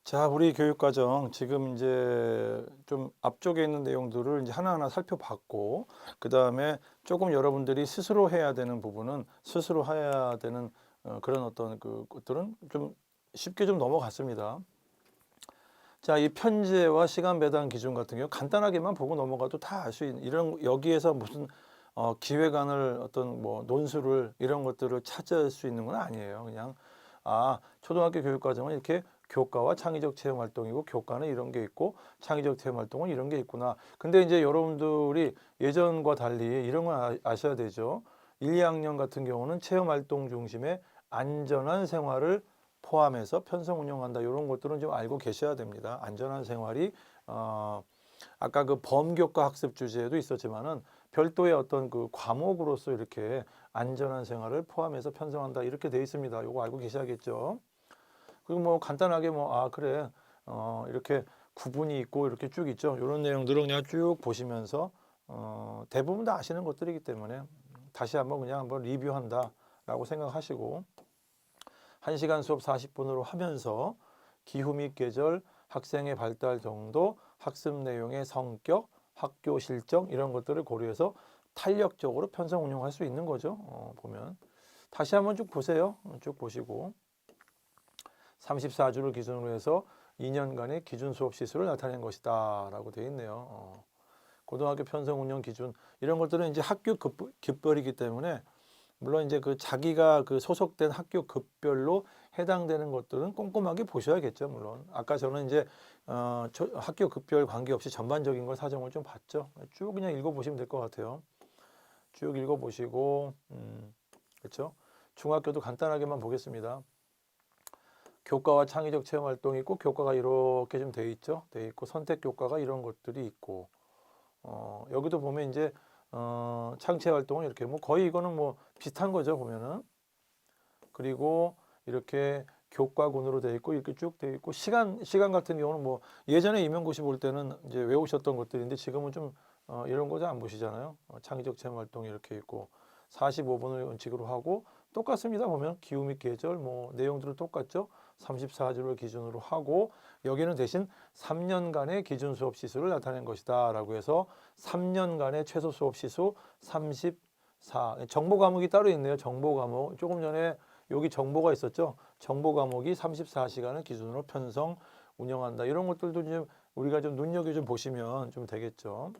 자, 우리 교육과정 지금 이제 좀 앞쪽에 있는 내용들을 이제 하나하나 살펴봤고, 그 다음에 조금 여러분들이 스스로 해야 되는 부분은 스스로 해야 되는 그런 어떤 그 것들은 좀 쉽게 좀 넘어갔습니다. 자, 이 편제와 시간 배당 기준 같은 경우 간단하게만 보고 넘어가도 다 알 수 있는 이런 여기에서 무슨 기획안을 어떤 뭐 논술을 이런 것들을 찾을 수 있는 건 아니에요. 그냥 초등학교 교육 과정은 이렇게 교과와 창의적 체험 활동이고 교과는 이런 게 있고 창의적 체험 활동은 이런 게 있구나. 근데 이제 여러분들이 예전과 달리 이런 걸 아셔야 되죠. 1, 2학년 같은 경우는 체험 활동 중심의 안전한 생활을 포함해서 편성 운영한다. 이런 것들은 좀 알고 계셔야 됩니다. 안전한 생활이 아까 그 범교과 학습 주제에도 있었지만은 별도의 어떤 그 과목으로서 이렇게 안전한 생활을 포함해서 편성한다. 이렇게 돼 있습니다. 요거 알고 계셔야겠죠. 그리고 뭐 간단하게 그래. 이렇게 구분이 있고 이렇게 쭉 있죠. 이런 내용들을 그냥 쭉 보시면서 대부분 다 아시는 것들이기 때문에 다시 한번 그냥 한번 리뷰한다라고 생각하시고 1시간 수업 40분으로 하면서 기후 및 계절, 학생의 발달 정도, 학습 내용의 성격, 학교 실정 이런 것들을 고려해서 탄력적으로 편성 운영할 수 있는 거죠. 보면 다시 한번 쭉 보세요. 쭉 보시고 34주를 기준으로 해서 2년간의 기준 수업 시수를 나타낸 것이다 라고 되어 있네요. 고등학교 편성 운영 기준 이런 것들은 이제 학교 급별이기 때문에 물론 이제 그 자기가 그 소속된 학교 급별로 해당되는 것들은 꼼꼼하게 보셔야겠죠. 물론 아까 저는 이제 학교 급별 관계없이 전반적인 걸 사정을 좀 봤죠. 쭉 그냥 읽어보시면 될 것 같아요. 쭉 읽어보시고 그렇죠. 중학교도 간단하게만 보겠습니다. 교과와 창의적 체험 활동이 있고 교과가 이렇게 좀 돼 있죠. 돼 있고 선택 교과가 이런 것들이 있고 여기도 보면 이제 창체 활동은 이렇게 뭐 거의 이거는 뭐 비슷한 거죠 보면은. 그리고 이렇게 교과군으로 돼 있고 이렇게 쭉 돼 있고 시간 같은 경우는 뭐 예전에 임용고시 볼 때는 이제 외우셨던 것들인데 지금은 좀 이런 거 잘 안 보시잖아요. 창의적 체험 활동이 이렇게 있고 45분을 원칙으로 하고 똑같습니다. 보면 기후 및 계절 뭐 내용들은 똑같죠. 34주를 기준으로 하고 여기는 대신 3년간의 기준 수업 시수를 나타낸 것이다 라고 해서 3년간의 최소 수업 시수 34 정보 과목이 따로 있네요. 정보 과목 조금 전에 여기 정보가 있었죠. 정보 과목이 34시간을 기준으로 편성 운영한다. 이런 것들도 좀 우리가 좀 눈여겨 좀 보시면 좀 되겠죠.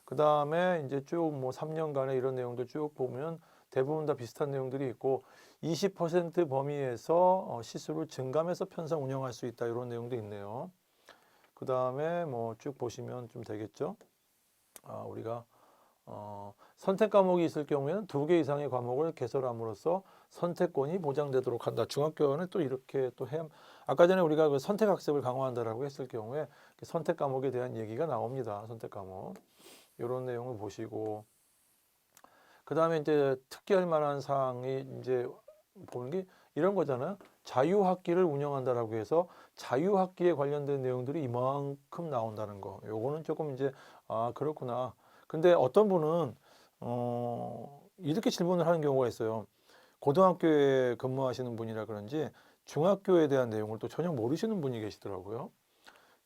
그 다음에 이제 쭉 뭐 3년간의 이런 내용들 쭉 보면 대부분 다 비슷한 내용들이 있고 20% 범위에서 시수를 증감해서 편성 운영할 수 있다. 이런 내용도 있네요. 그 다음에 뭐 쭉 보시면 좀 되겠죠. 우리가 선택 과목이 있을 경우에는 2개 이상의 과목을 개설함으로써 선택권이 보장되도록 한다. 중학교는 또 이렇게 또 아까 전에 우리가 그 선택 학습을 강화한다라고 했을 경우에 선택 과목에 대한 얘기가 나옵니다. 선택 과목. 이런 내용을 보시고 그 다음에 이제 특기할 만한 사항이 이제 보는 게 이런 거잖아요. 자유학기를 운영한다라고 해서 자유학기에 관련된 내용들이 이만큼 나온다는 거. 요거는 조금 이제 그렇구나. 근데 어떤 분은 이렇게 질문을 하는 경우가 있어요. 고등학교에 근무하시는 분이라 그런지 중학교에 대한 내용을 또 전혀 모르시는 분이 계시더라고요.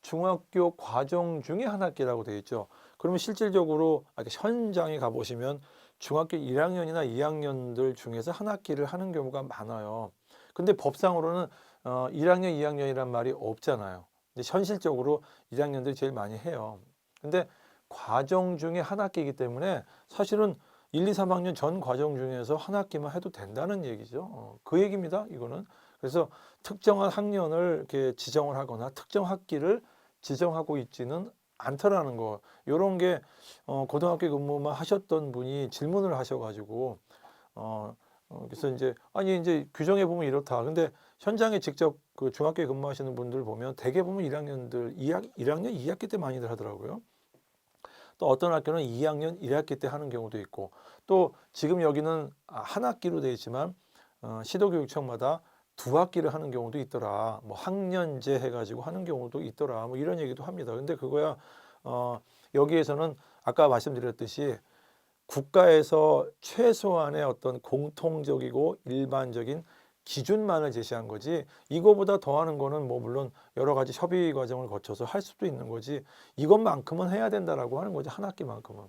중학교 과정 중에 한 학기라고 되어 있죠. 그러면 실질적으로 현장에 가보시면 중학교 1학년이나 2학년들 중에서 한 학기를 하는 경우가 많아요. 근데 법상으로는 1학년, 2학년이란 말이 없잖아요. 근데 현실적으로 1학년들이 제일 많이 해요. 근데 과정 중에 한 학기이기 때문에 사실은 1, 2, 3학년 전 과정 중에서 한 학기만 해도 된다는 얘기죠. 그 얘기입니다. 이거는. 그래서 특정한 학년을 이렇게 지정을 하거나 특정 학기를 지정하고 있지는 않더라는 거. 이런 게 고등학교 근무만 하셨던 분이 질문을 하셔가지고 그래서 이제 아니 이제 규정해 보면 이렇다. 근데 현장에 직접 그 중학교에 근무하시는 분들 보면 대개 보면 1학년들 1학년 2학기 때 많이들 하더라고요. 또 어떤 학교는 2학년 1학기 때 하는 경우도 있고 또 지금 여기는 한 학기로 되어 있지만 시도교육청마다 2학기를 하는 경우도 있더라. 뭐 학년제 해가지고 하는 경우도 있더라. 뭐 이런 얘기도 합니다. 근데 그거야 여기에서는 아까 말씀드렸듯이 국가에서 최소한의 어떤 공통적이고 일반적인 기준만을 제시한 거지 이거보다 더하는 거는 뭐 물론 여러 가지 협의 과정을 거쳐서 할 수도 있는 거지 이것만큼은 해야 된다라고 하는 거지 한 학기만큼은.